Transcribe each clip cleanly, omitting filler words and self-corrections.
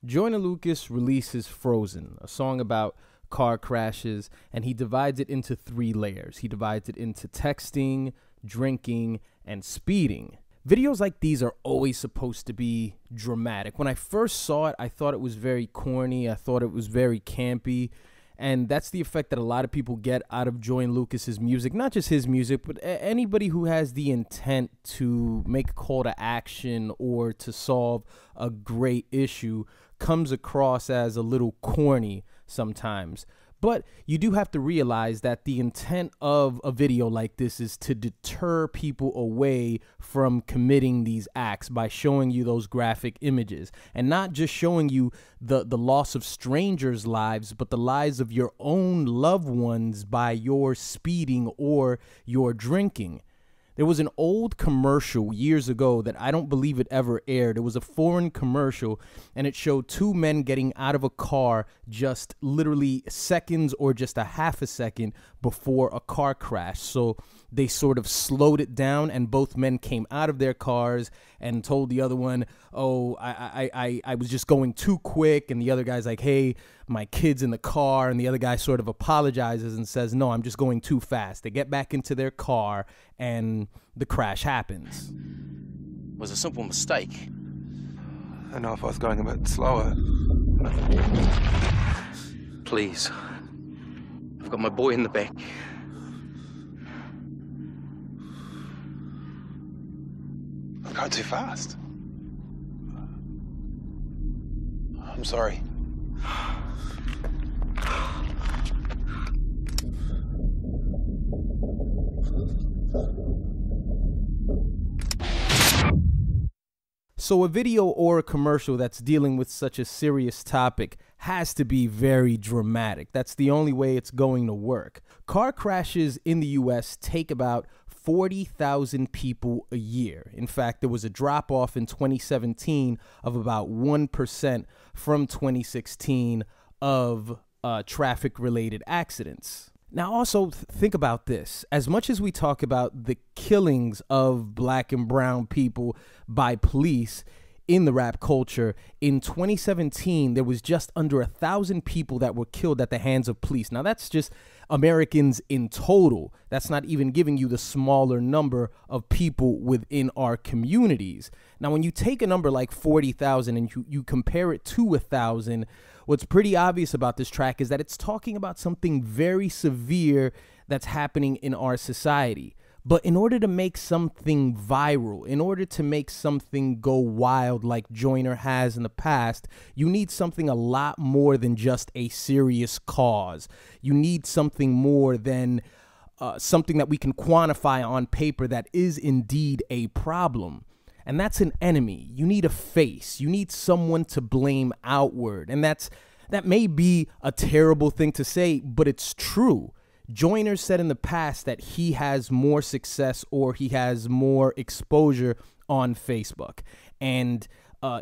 Joyner Lucas releases Frozen, a song about car crashes, and he divides it into three layers. He divides it into texting, drinking, and speeding. Videos like these are always supposed to be dramatic. When I first saw it, I thought it was very corny. I thought it was very campy. And that's the effect that a lot of people get out of Joyner Lucas's music. Not just his music, but anybody who has the intent to make a call to action or to solve a great issue comes across as a little corny sometimes. But you do have to realize that the intent of a video like this is to deter people away from committing these acts by showing you those graphic images, and not just showing you the loss of strangers' lives, but the lives of your own loved ones by your speeding or your drinking. There was an old commercial years ago that I don't believe it ever aired. It was a foreign commercial, and it showed two men getting out of a car just literally seconds or just a half a second before a car crash. So they sort of slowed it down, and both men came out of their cars and told the other one, oh, I was just going too quick. And the other guy's like, hey, my kid's in the car. And the other guy sort of apologizes and says, no, I'm just going too fast. They get back into their car and the crash happens. It was a simple mistake. I know if I was going a bit slower. Please. I've got my boy in the back. I'm going too fast. I'm sorry. So a video or a commercial that's dealing with such a serious topic has to be very dramatic. That's the only way it's going to work. Car crashes in the US take about 40,000 people a year. In fact, there was a drop off in 2017 of about 1% from 2016 of traffic related accidents. Now, also think about this. As much as we talk about the killings of black and brown people by police in the rap culture, in 2017, there was just under 1,000 people that were killed at the hands of police. Now, that's just Americans in total. That's not even giving you the smaller number of people within our communities. Now, when you take a number like 40,000 and you compare it to 1,000, what's pretty obvious about this track is that it's talking about something very severe that's happening in our society. But in order to make something viral, in order to make something go wild like Joyner has in the past, you need something a lot more than just a serious cause. You need something more than something that we can quantify on paper that is indeed a problem. And that's an enemy. You need a face. You need someone to blame outward. And that may be a terrible thing to say, but it's true. Joyner said in the past that he has more success or he has more exposure on Facebook. And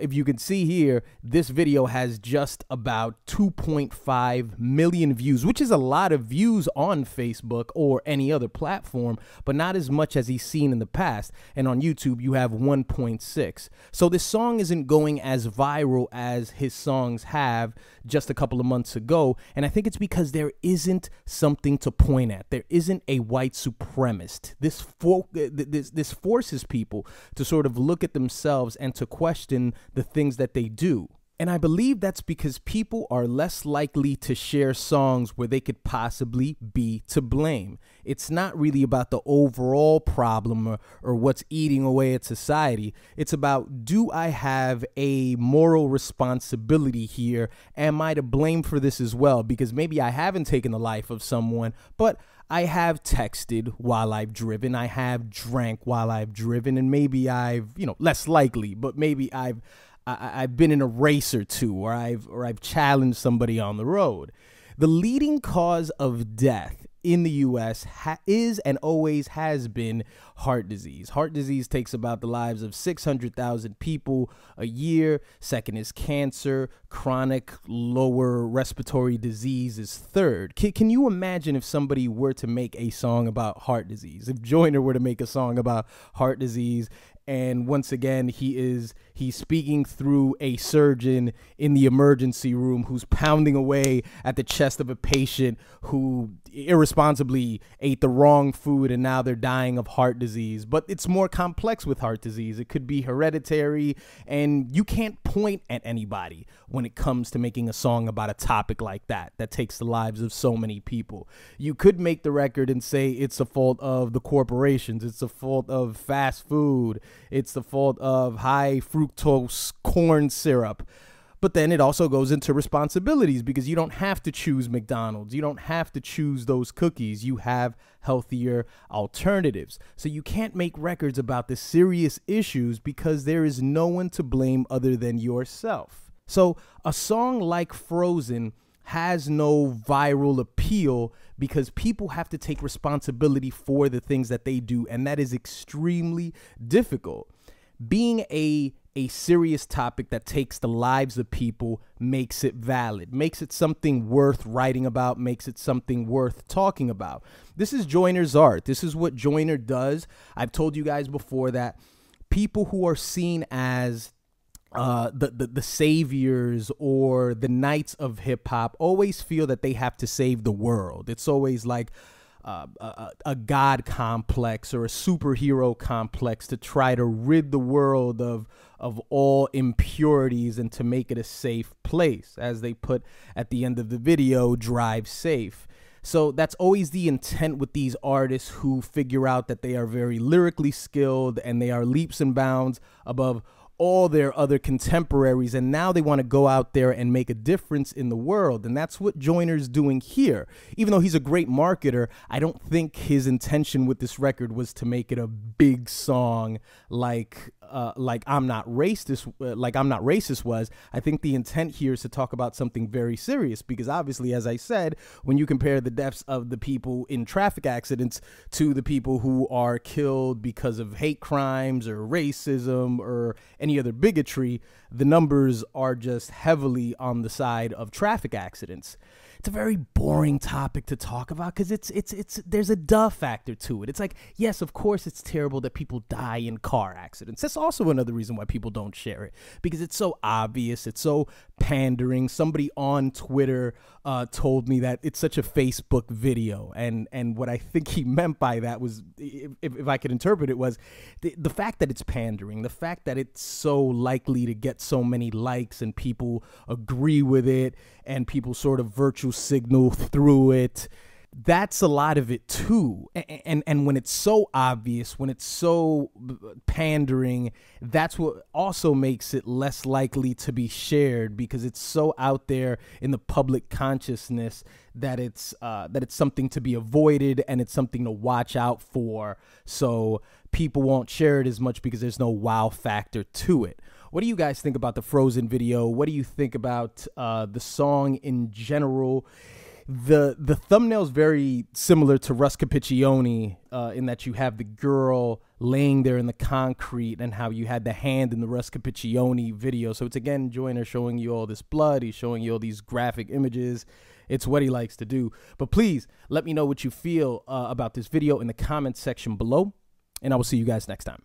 if you can see here, this video has just about 2.5 million views, which is a lot of views on Facebook or any other platform, but not as much as he's seen in the past. And on YouTube, you have 1.6. So this song isn't going as viral as his songs have just a couple of months ago. And I think it's because there isn't something to point at. There isn't a white supremacist. This forces people to sort of look at themselves and to question the things that they do. And I believe that's because people are less likely to share songs where they could possibly be to blame. It's not really about the overall problem or what's eating away at society. It's about, do I have a moral responsibility here? Am I to blame for this as well? Because maybe I haven't taken the life of someone, but I have texted while I've driven. I have drank while I've driven, and maybe I've, less likely, but maybe I've been in a race or two, or I've challenged somebody on the road. The leading cause of death in the U.S. is and always has been heart disease. Heart disease takes about the lives of 600,000 people a year. Second is cancer. Chronic lower respiratory disease is third. Can you imagine if somebody were to make a song about heart disease? If Joyner were to make a song about heart disease, and once again, he is He's speaking through a surgeon in the emergency room who's pounding away at the chest of a patient who irresponsibly ate the wrong food and now they're dying of heart disease. But it's more complex with heart disease. It could be hereditary, and you can't point at anybody when it comes to making a song about a topic like that takes the lives of so many people. You could make the record and say it's the fault of the corporations, it's the fault of fast food, it's the fault of high fructose corn syrup. But then it also goes into responsibilities, because you don't have to choose McDonald's. You don't have to choose those cookies. You have healthier alternatives. So you can't make records about the serious issues because there is no one to blame other than yourself. So a song like Frozen has no viral appeal because people have to take responsibility for the things that they do, and that is extremely difficult. Being a serious topic that takes the lives of people makes it valid, makes it something worth writing about, makes it something worth talking about. This is Joyner's art. This is what Joyner does. I've told you guys before that people who are seen as the saviors or the knights of hip hop always feel that they have to save the world. It's always like a god complex or a superhero complex to try to rid the world of all impurities and to make it a safe place. As they put at the end of the video, drive safe. So that's always the intent with these artists who figure out that they are very lyrically skilled and they are leaps and bounds above all their other contemporaries, and now they want to go out there and make a difference in the world. And that's what Joyner's doing here. Even though he's a great marketer, I don't think his intention with this record was to make it a big song like I'm Not Racist was. I think the intent here is to talk about something very serious, because obviously, as I said, when you compare the deaths of the people in traffic accidents to the people who are killed because of hate crimes or racism or any other bigotry, the numbers are just heavily on the side of traffic accidents. It's a very boring topic to talk about because it's there's a duh factor to it. It's like, yes, of course it's terrible that people die in car accidents. That's also another reason why people don't share it, because it's so obvious, it's so pandering. Somebody on Twitter told me that it's such a Facebook video, and what I think he meant by that was, if I could interpret it, was the fact that it's pandering, the fact that it's so likely to get so many likes and people agree with it and people sort of virtual signal through it. That's a lot of it too. And when it's so obvious, when it's so pandering, that's what also makes it less likely to be shared, because it's so out there in the public consciousness that it's something to be avoided and it's something to watch out for. So people won't share it as much because there's no wow factor to it. What do you guys think about the Frozen video? What do you think about the song in general? The thumbnail is very similar to Russ Capiccioni in that you have the girl laying there in the concrete and how you had the hand in the Russ Capiccioni video. So it's, again, Joyner showing you all this blood. He's showing you all these graphic images. It's what he likes to do. But please let me know what you feel about this video in the comments section below, and I will see you guys next time.